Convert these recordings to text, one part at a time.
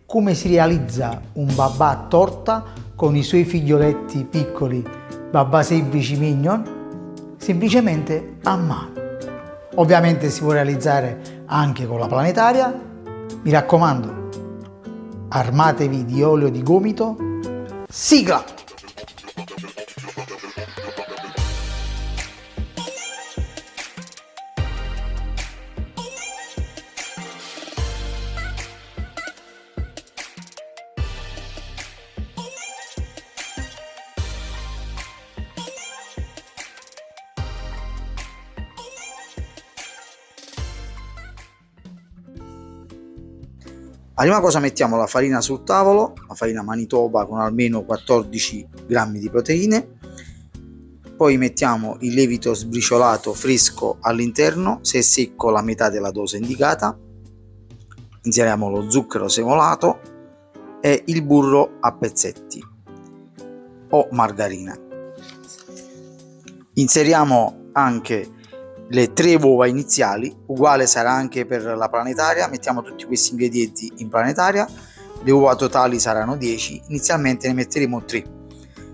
come si realizza un babà a torta con i suoi figlioletti piccoli, babà semplici mignon, semplicemente a mano. Ovviamente si può realizzare anche con la planetaria. Mi raccomando, armatevi di olio di gomito. Sigla! La prima cosa, mettiamo la farina sul tavolo, la farina Manitoba con almeno 14 grammi di proteine, poi mettiamo il lievito sbriciolato fresco all'interno, se è secco la metà della dose indicata, inseriamo lo zucchero semolato e il burro a pezzetti o margarina. Inseriamo anche le 3 uova iniziali, uguale sarà anche per la planetaria. Mettiamo tutti questi ingredienti in planetaria, le uova totali saranno 10, inizialmente ne metteremo 3.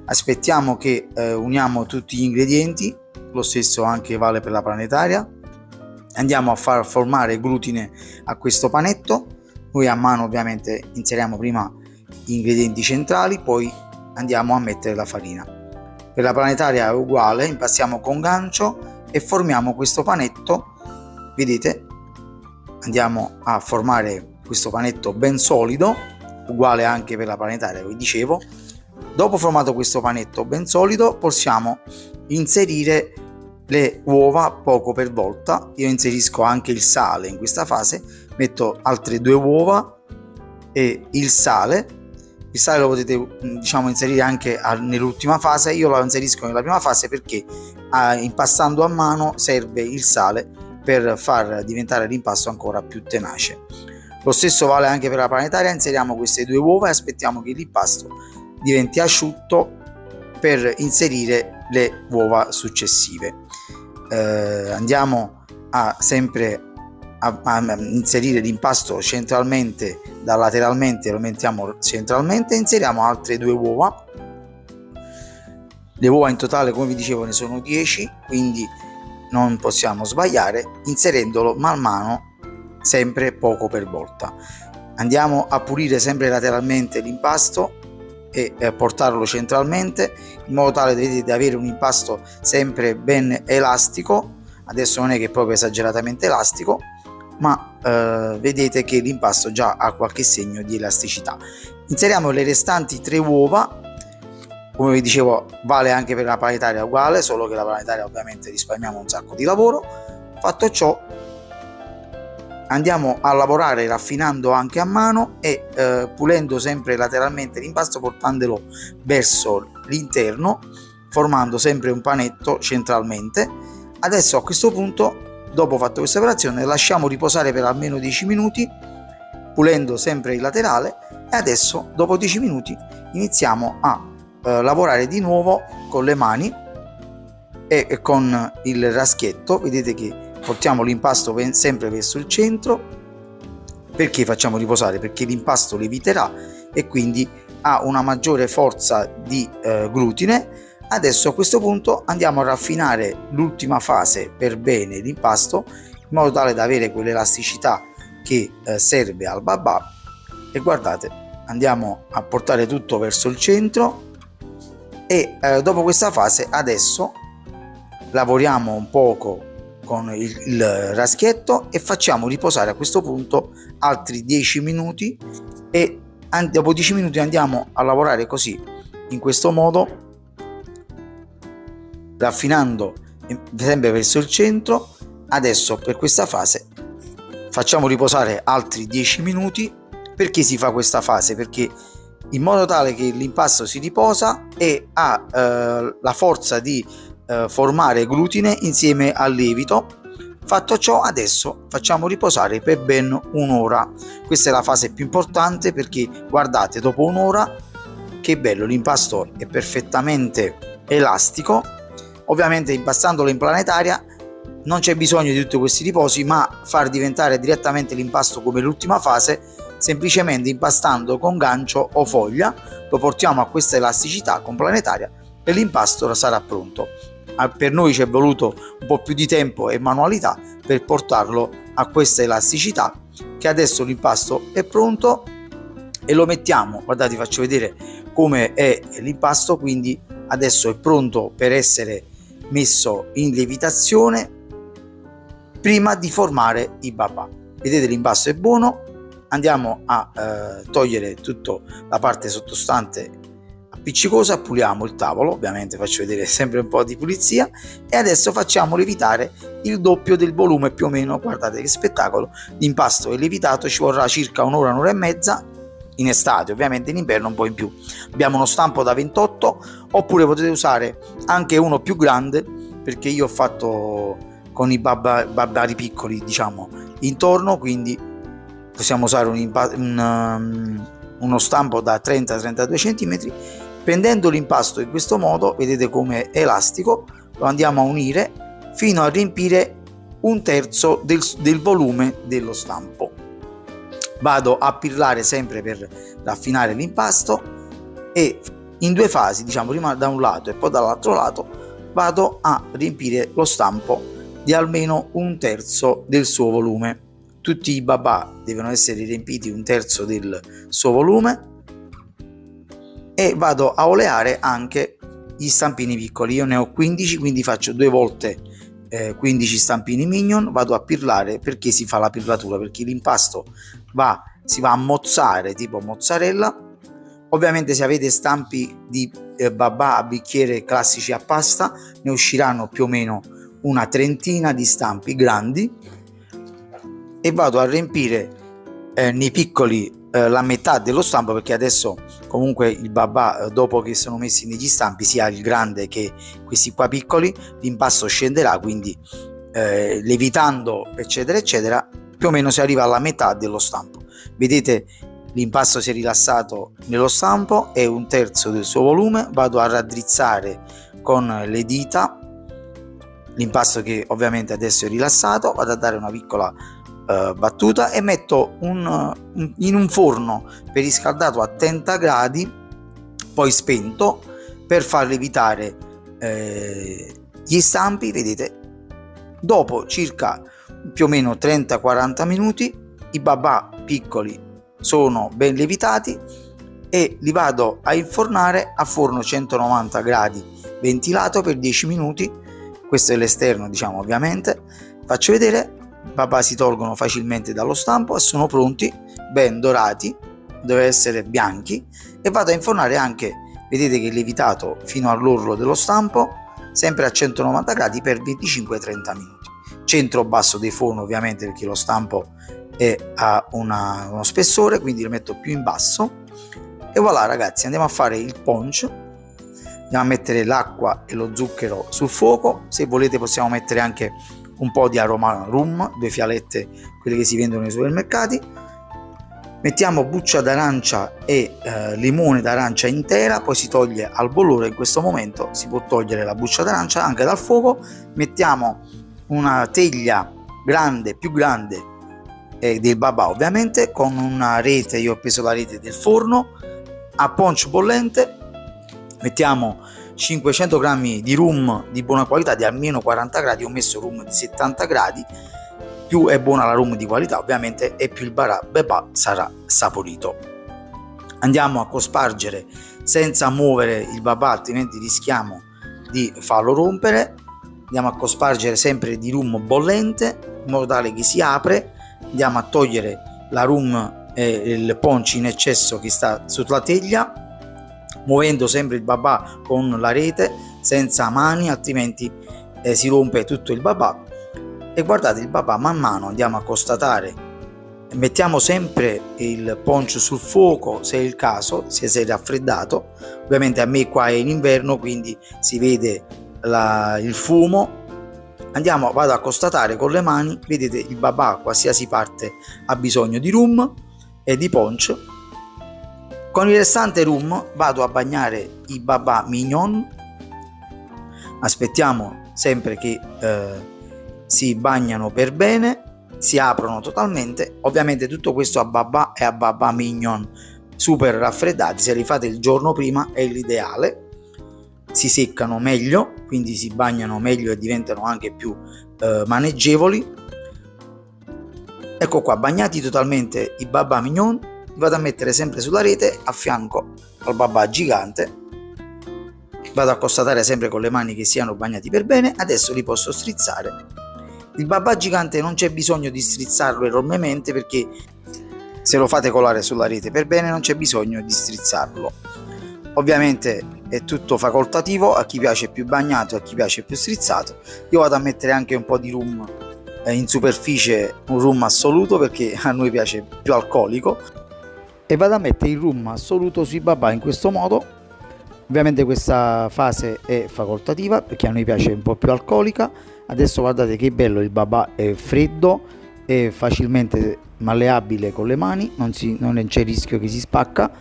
Aspettiamo che uniamo tutti gli ingredienti, lo stesso anche vale per la planetaria. Andiamo a far formare glutine a questo panetto. Noi a mano ovviamente inseriamo prima gli ingredienti centrali, poi andiamo a mettere la farina. Per la planetaria è uguale, impastiamo con gancio e formiamo questo panetto. Vedete, andiamo a formare questo panetto ben solido, uguale anche per la planetaria, vi dicevo. Dopo formato questo panetto ben solido, possiamo inserire le uova poco per volta. Io inserisco anche il sale in questa fase, metto altre 2 uova e il sale. Il sale lo potete inserire anche nell'ultima fase. Io lo inserisco nella prima fase perché impastando a mano serve il sale per far diventare l'impasto ancora più tenace. Lo stesso vale anche per la planetaria. Inseriamo queste 2 uova e aspettiamo che l'impasto diventi asciutto per inserire le uova successive. Andiamo a inserire l'impasto centralmente, da lateralmente lo mettiamo centralmente, inseriamo altre 2 uova. Le uova in totale, come vi dicevo, ne sono 10, quindi non possiamo sbagliare, inserendolo man mano, sempre poco per volta. Andiamo a pulire sempre lateralmente l'impasto e portarlo centralmente, in modo tale di avere un impasto sempre ben elastico. Adesso non è che è proprio esageratamente elastico, ma vedete che l'impasto già ha qualche segno di elasticità. Inseriamo le restanti 3 uova. Come vi dicevo, vale anche per la planetaria, uguale, solo che la planetaria ovviamente risparmiamo un sacco di lavoro. Fatto ciò, andiamo a lavorare raffinando anche a mano e pulendo sempre lateralmente l'impasto, portandolo verso l'interno, formando sempre un panetto centralmente. Adesso a questo punto, dopo fatto questa operazione, lasciamo riposare per almeno 10 minuti, pulendo sempre il laterale, e adesso dopo 10 minuti iniziamo a lavorare di nuovo con le mani e con il raschietto. Vedete che portiamo l'impasto sempre verso il centro. Perché facciamo riposare? Perché l'impasto leviterà e quindi ha una maggiore forza di glutine. Adesso a questo punto andiamo a raffinare l'ultima fase per bene l'impasto, in modo tale da avere quell'elasticità che serve al babà. E guardate, andiamo a portare tutto verso il centro e dopo questa fase adesso lavoriamo un poco con il raschietto e facciamo riposare a questo punto altri 10 minuti e dopo 10 minuti andiamo a lavorare così, in questo modo, raffinando sempre verso il centro. Adesso per questa fase facciamo riposare altri 10 minuti. Perché si fa questa fase? Perché in modo tale che l'impasto si riposa e ha la forza di formare glutine insieme al lievito. Fatto ciò, adesso facciamo riposare per ben un'ora. Questa è la fase più importante, perché guardate, dopo un'ora, che bello, l'impasto è perfettamente elastico. Ovviamente impastandolo in planetaria non c'è bisogno di tutti questi riposi, ma far diventare direttamente l'impasto come l'ultima fase semplicemente impastando con gancio o foglia, lo portiamo a questa elasticità con planetaria e l'impasto sarà pronto. Per noi ci è voluto un po' più di tempo e manualità per portarlo a questa elasticità, che adesso l'impasto è pronto e lo mettiamo. Guardate, faccio vedere come è l'impasto, quindi adesso è pronto per essere messo in lievitazione prima di formare i babà. Vedete, l'impasto è buono. Andiamo a togliere tutta la parte sottostante appiccicosa, puliamo il tavolo, ovviamente faccio vedere sempre un po' di pulizia, e adesso facciamo lievitare il doppio del volume più o meno. Guardate che spettacolo, l'impasto è lievitato, ci vorrà circa un'ora e mezza, in estate, ovviamente in inverno un po' in più. Abbiamo uno stampo da 28, oppure potete usare anche uno più grande, perché io ho fatto con i babbari piccoli, diciamo, intorno, quindi possiamo usare uno stampo da 30-32 cm. Prendendo l'impasto in questo modo, vedete come è elastico, lo andiamo a unire fino a riempire 1/3 del volume dello stampo. Vado a pirlare sempre per raffinare l'impasto e in due fasi, diciamo, prima da un lato e poi dall'altro lato, vado a riempire lo stampo di almeno 1/3 del suo volume. Tutti i babà devono essere riempiti 1/3 del suo volume, e vado a oleare anche gli stampini piccoli. Io ne ho 15, quindi faccio 2 volte 15 stampini mignon. Vado a pirlare. Perché si fa la pirlatura? Perché l'impasto si va a mozzare tipo mozzarella. Ovviamente se avete stampi di babà a bicchiere classici a pasta, ne usciranno più o meno una trentina di stampi grandi, e vado a riempire nei piccoli la metà dello stampo, perché adesso comunque il babà, dopo che sono messi negli stampi, sia il grande che questi qua piccoli, l'impasto scenderà, quindi lievitando eccetera eccetera, più o meno si arriva alla metà dello stampo. Vedete, l'impasto si è rilassato nello stampo, è 1/3 del suo volume. Vado a raddrizzare con le dita l'impasto, che ovviamente adesso è rilassato. Vado a dare una piccola battuta e metto in un forno preriscaldato a 30 gradi, poi spento, per far lievitare gli stampi. Vedete, dopo circa più o meno 30-40 minuti i babà piccoli sono ben lievitati e li vado a infornare a forno 190 gradi ventilato per 10 minuti. Questo è l'esterno, diciamo, ovviamente. Faccio vedere. I babà si tolgono facilmente dallo stampo e sono pronti, ben dorati, deve essere bianchi, e vado a infornare anche, vedete che è lievitato fino all'orlo dello stampo, sempre a 190 gradi per 25-30 minuti. Centro basso del forno, ovviamente, perché lo stampo ha uno spessore, quindi lo metto più in basso. E voilà ragazzi, andiamo a fare il punch. Andiamo a mettere l'acqua e lo zucchero sul fuoco. Se volete possiamo mettere anche un po' di aroma rum, 2 fialette, quelle che si vendono nei supermercati. Mettiamo buccia d'arancia e limone d'arancia intera, poi si toglie al bollore. In questo momento si può togliere la buccia d'arancia anche dal fuoco. Mettiamo una teglia grande, più grande del babà, ovviamente, con una rete. Io ho preso la rete del forno a punch bollente. Mettiamo 500 grammi di rum di buona qualità, di almeno 40 gradi. Ho messo rum di 70 gradi. Più è buona la rum di qualità, ovviamente, e più il babà sarà saporito. Andiamo a cospargere senza muovere il babà, altrimenti rischiamo di farlo rompere. Andiamo a cospargere sempre di rum bollente, in modo tale che si apre. Andiamo a togliere la rum e il punch in eccesso che sta sulla teglia, muovendo sempre il babà con la rete, senza mani, altrimenti si rompe tutto il babà. E guardate, il babà man mano andiamo a constatare. Mettiamo sempre il punch sul fuoco se è il caso, se si è raffreddato. Ovviamente a me qua è in inverno, quindi si vede il fumo. Vado a constatare con le mani. Vedete, il babà, qualsiasi parte, ha bisogno di rum e di punch. Con il restante rum vado a bagnare i babà mignon. Aspettiamo sempre che si bagnano per bene, si aprono totalmente. Ovviamente tutto questo a babà e a babà mignon super raffreddati, se li fate il giorno prima è l'ideale, si seccano meglio, quindi si bagnano meglio e diventano anche più maneggevoli. Ecco qua, bagnati totalmente i babà mignon, li vado a mettere sempre sulla rete a fianco al babà gigante, vado a constatare sempre con le mani che siano bagnati per bene. Adesso li posso strizzare. Il babà gigante non c'è bisogno di strizzarlo enormemente, perché se lo fate colare sulla rete per bene non c'è bisogno di strizzarlo. Ovviamente è tutto facoltativo, a chi piace più bagnato, a chi piace più strizzato. Io vado a mettere anche un po' di rum in superficie, un rum assoluto, perché a noi piace più alcolico, e vado a mettere il rum assoluto sui babà in questo modo. Ovviamente questa fase è facoltativa perché a noi piace un po' più alcolica. Adesso guardate che bello, il babà è freddo, è facilmente malleabile con le mani, non c'è rischio che si spacca.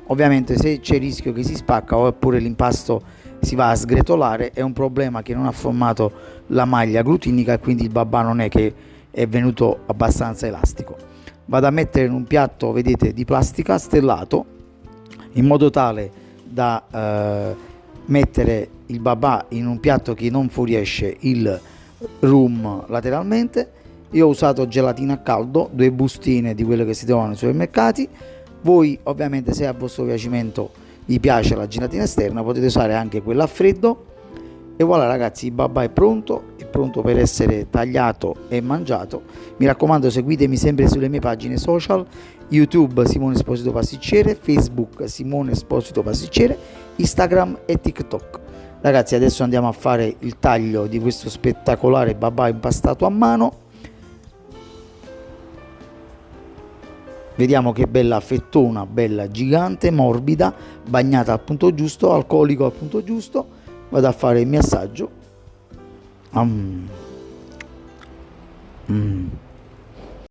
Ovviamente se c'è il rischio che si spacca oppure l'impasto si va a sgretolare, è un problema che non ha formato la maglia glutinica e quindi il babà non è che è venuto abbastanza elastico. Vado a mettere in un piatto, vedete, di plastica stellato, in modo tale da mettere il babà in un piatto che non fuoriesce il rum lateralmente. Io ho usato gelatina a caldo, 2 bustine di quelle che si trovano nei supermercati. Voi ovviamente, se a vostro piacimento vi piace la gelatina esterna, potete usare anche quella a freddo. E voilà ragazzi, il babà è pronto per essere tagliato e mangiato. Mi raccomando, seguitemi sempre sulle mie pagine social: YouTube Simone Esposito Pasticcere, Facebook Simone Esposito Pasticcere, Instagram e TikTok. Ragazzi, adesso andiamo a fare il taglio di questo spettacolare babà impastato a mano. Vediamo che bella fettona, bella gigante, morbida, bagnata al punto giusto, alcolico al punto giusto. Vado a fare il mio assaggio.